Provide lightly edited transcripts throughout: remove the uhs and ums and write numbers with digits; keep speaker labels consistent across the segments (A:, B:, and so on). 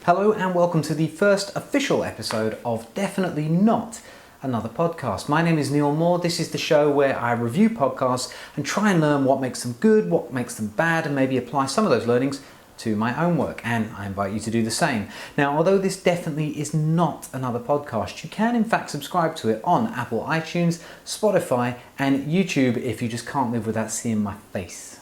A: Hello and welcome to the first official episode of Definitely Not Another Podcast. My name is Neal Moore. This is the show where I review podcasts and try and learn what makes them good, what makes them bad, and maybe apply some of those learnings to my own work, and I invite you to do the same. Now, although this definitely is not another podcast, you can in fact subscribe to it on Apple iTunes, Spotify, and YouTube if you just can't live without seeing my face.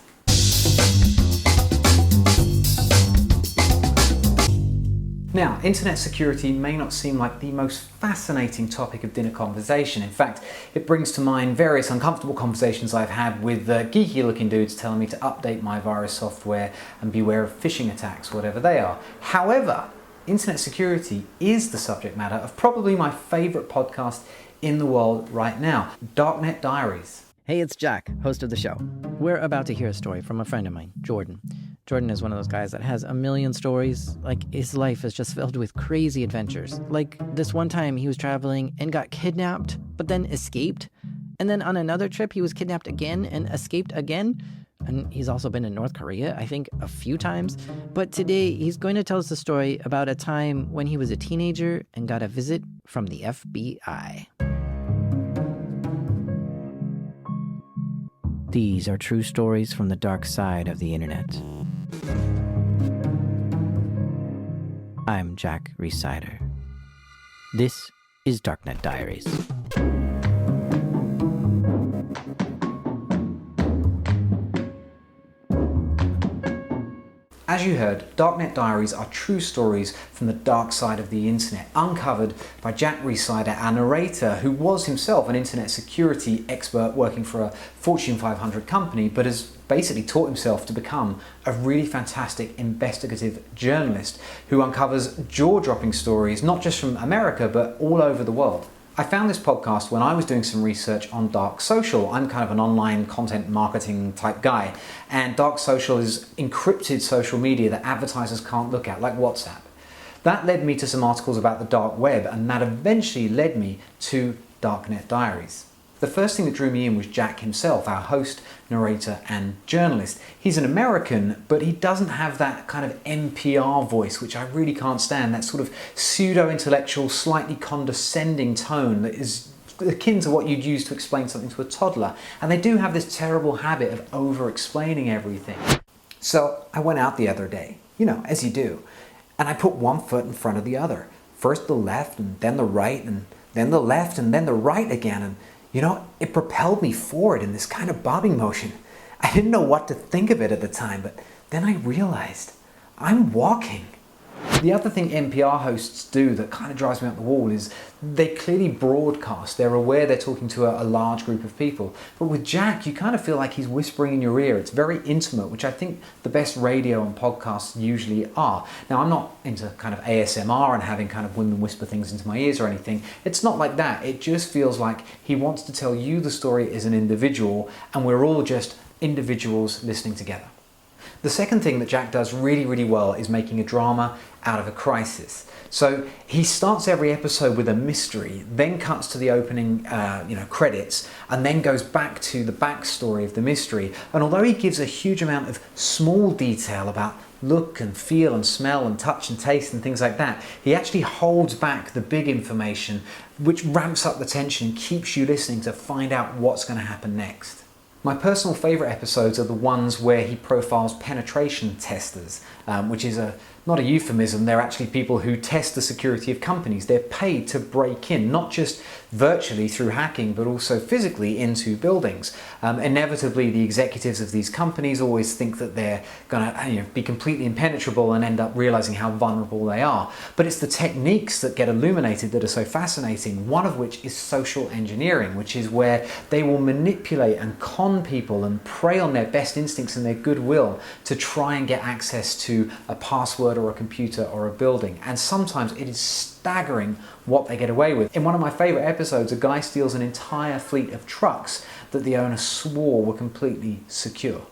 A: Now, internet security may not seem like the most fascinating topic of dinner conversation. In fact, it brings to mind various uncomfortable conversations I've had with geeky looking dudes telling me to update my virus software and beware of phishing attacks, whatever they are. However, internet security is the subject matter of probably my favorite podcast in the world right now, Darknet Diaries.
B: Hey, it's Jack, host of the show. We're about to hear a story from a friend of mine, Jordan. Jordan is one of those guys that has a million stories. Like, his life is just filled with crazy adventures. Like, this one time he was traveling and got kidnapped, but then escaped. And then on another trip, he was kidnapped again and escaped again. And he's also been in North Korea, I think, a few times. But today, he's going to tell us a story about a time when he was a teenager and got a visit from the FBI. These are true stories from the dark side of the internet. I'm Jack Rhysider. This is Darknet Diaries.
A: As you heard, Darknet Diaries are true stories from the dark side of the internet, uncovered by Jack Rhysider, our narrator, who was himself an internet security expert working for a Fortune 500 company, but has basically taught himself to become a really fantastic investigative journalist who uncovers jaw-dropping stories, not just from America, but all over the world. I found this podcast when I was doing some research on dark social. I'm kind of an online content marketing type guy, and dark social is encrypted social media that advertisers can't look at, like WhatsApp. That led me to some articles about the dark web, and that eventually led me to Darknet Diaries. The first thing that drew me in was Jack himself, our host, narrator, and journalist. He's an American, but he doesn't have that kind of NPR voice, which I really can't stand, that sort of pseudo-intellectual, slightly condescending tone that is akin to what you'd use to explain something to a toddler. And they do have this terrible habit of over-explaining everything. So I went out the other day, as you do, and I put one foot in front of the other. First the left, and then the right, and then the left, and then the right again, and it propelled me forward in this kind of bobbing motion. I didn't know what to think of it at the time, but then I realized I'm walking. The other thing NPR hosts do that kind of drives me up the wall is they clearly broadcast. They're aware they're talking to a large group of people. But with Jack, you kind of feel like he's whispering in your ear. It's very intimate, which I think the best radio and podcasts usually are. Now, I'm not into kind of ASMR and having kind of women whisper things into my ears or anything. It's not like that. It just feels like he wants to tell you the story as an individual, and we're all just individuals listening together. The second thing that Jack does really, really well is making a drama out of a crisis. So he starts every episode with a mystery, then cuts to the opening credits, and then goes back to the backstory of the mystery. And although he gives a huge amount of small detail about look and feel and smell and touch and taste and things like that, he actually holds back the big information, which ramps up the tension and keeps you listening to find out what's going to happen next. My personal favourite episodes are the ones where he profiles penetration testers, which is not a euphemism. They're actually people who test the security of companies. They're paid to break in, not just virtually through hacking, but also physically into buildings. Inevitably, the executives of these companies always think that they're going to be completely impenetrable and end up realizing how vulnerable they are. But it's the techniques that get illuminated that are so fascinating, one of which is social engineering, which is where they will manipulate and con people and prey on their best instincts and their goodwill to try and get access to a password or a computer or a building. And sometimes it is staggering what they get away with. In one of my favorite episodes, a guy steals an entire fleet of trucks that the owner swore were completely secure.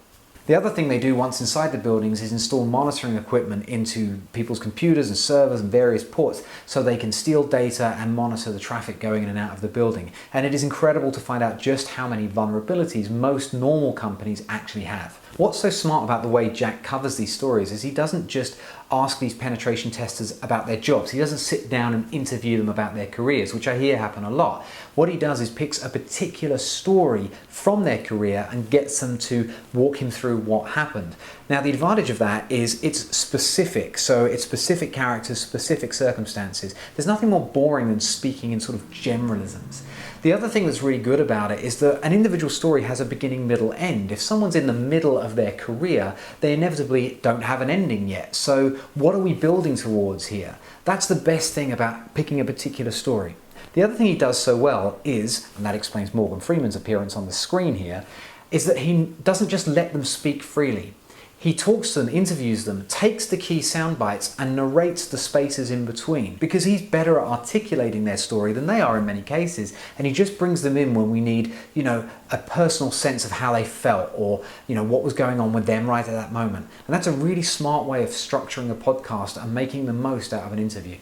A: The other thing they do once inside the buildings is install monitoring equipment into people's computers and servers and various ports so they can steal data and monitor the traffic going in and out of the building. And it is incredible to find out just how many vulnerabilities most normal companies actually have. What's so smart about the way Jack covers these stories is he doesn't just ask these penetration testers about their jobs. He doesn't sit down and interview them about their careers, which I hear happen a lot. What he does is picks a particular story from their career and gets them to walk him through what happened. Now, the advantage of that is it's specific. So it's specific characters, specific circumstances. There's nothing more boring than speaking in sort of generalisms. The other thing that's really good about it is that an individual story has a beginning, middle, end. If someone's in the middle of their career, they inevitably don't have an ending yet. So what are we building towards here? That's the best thing about picking a particular story. The other thing he does so well is, and that explains Morgan Freeman's appearance on the screen here, is that he doesn't just let them speak freely. He talks to them, interviews them, takes the key sound bites and narrates the spaces in between, because he's better at articulating their story than they are in many cases, and he just brings them in when we need, a personal sense of how they felt or, what was going on with them right at that moment. And that's a really smart way of structuring a podcast and making the most out of an interview.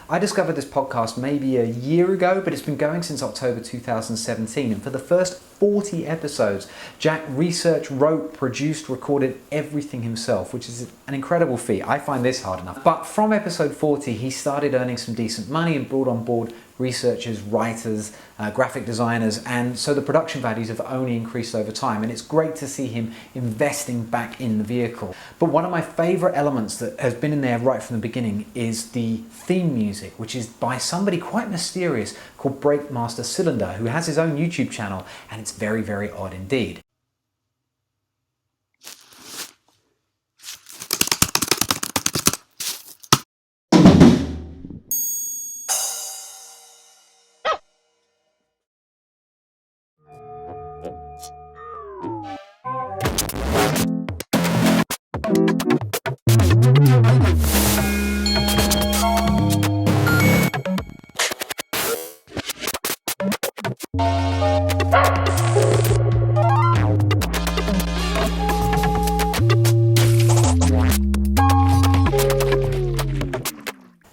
A: I discovered this podcast maybe a year ago, but it's been going since October 2017. And for the first 40 episodes, Jack researched, wrote, produced, recorded everything himself, which is an incredible feat. I find this hard enough. But from episode 40, he started earning some decent money and brought on board researchers, writers, graphic designers, and so the production values have only increased over time, and it's great to see him investing back in the vehicle. But one of my favorite elements that has been in there right from the beginning is the theme music, which is by somebody quite mysterious called Breakmaster Cylinder, who has his own YouTube channel, and it's very, very odd indeed.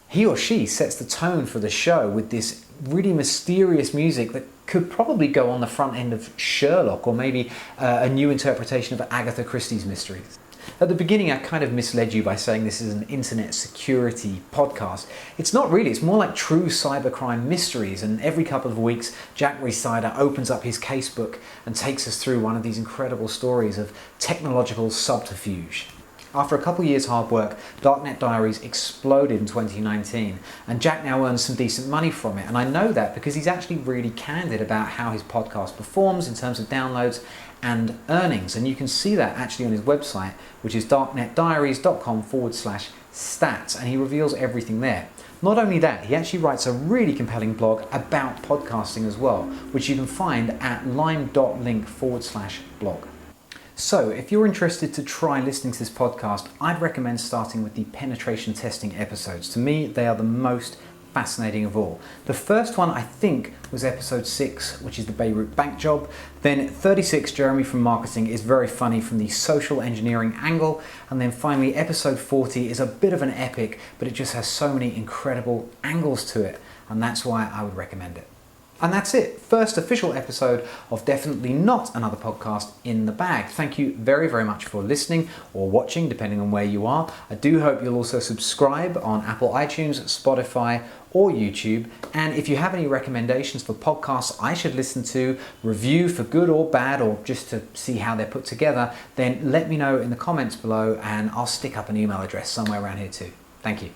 A: He or she sets the tone for the show with this really mysterious music that could probably go on the front end of Sherlock or maybe a new interpretation of Agatha Christie's Mysteries. At the beginning, I kind of misled you by saying this is an internet security podcast. It's not really, it's more like true cybercrime mysteries, and every couple of weeks, Jack Rhysider opens up his casebook and takes us through one of these incredible stories of technological subterfuge. After a couple years hard work, Darknet Diaries exploded in 2019, and Jack now earns some decent money from it. And I know that because he's actually really candid about how his podcast performs in terms of downloads and earnings. And you can see that actually on his website, which is darknetdiaries.com/stats, and he reveals everything there. Not only that, he actually writes a really compelling blog about podcasting as well, which you can find at lime.link/blog. So, if you're interested to try listening to this podcast, I'd recommend starting with the penetration testing episodes. To me, they are the most fascinating of all. The first one, I think, was episode 6, which is the Beirut bank job. Then 36, Jeremy from Marketing, is very funny from the social engineering angle. And then finally, episode 40 is a bit of an epic, but it just has so many incredible angles to it. And that's why I would recommend it. And that's it. First official episode of Definitely Not Another Podcast in the bag. Thank you very, very much for listening or watching, depending on where you are. I do hope you'll also subscribe on Apple iTunes, Spotify, or YouTube. And if you have any recommendations for podcasts I should listen to, review for good or bad, or just to see how they're put together, then let me know in the comments below and I'll stick up an email address somewhere around here too. Thank you.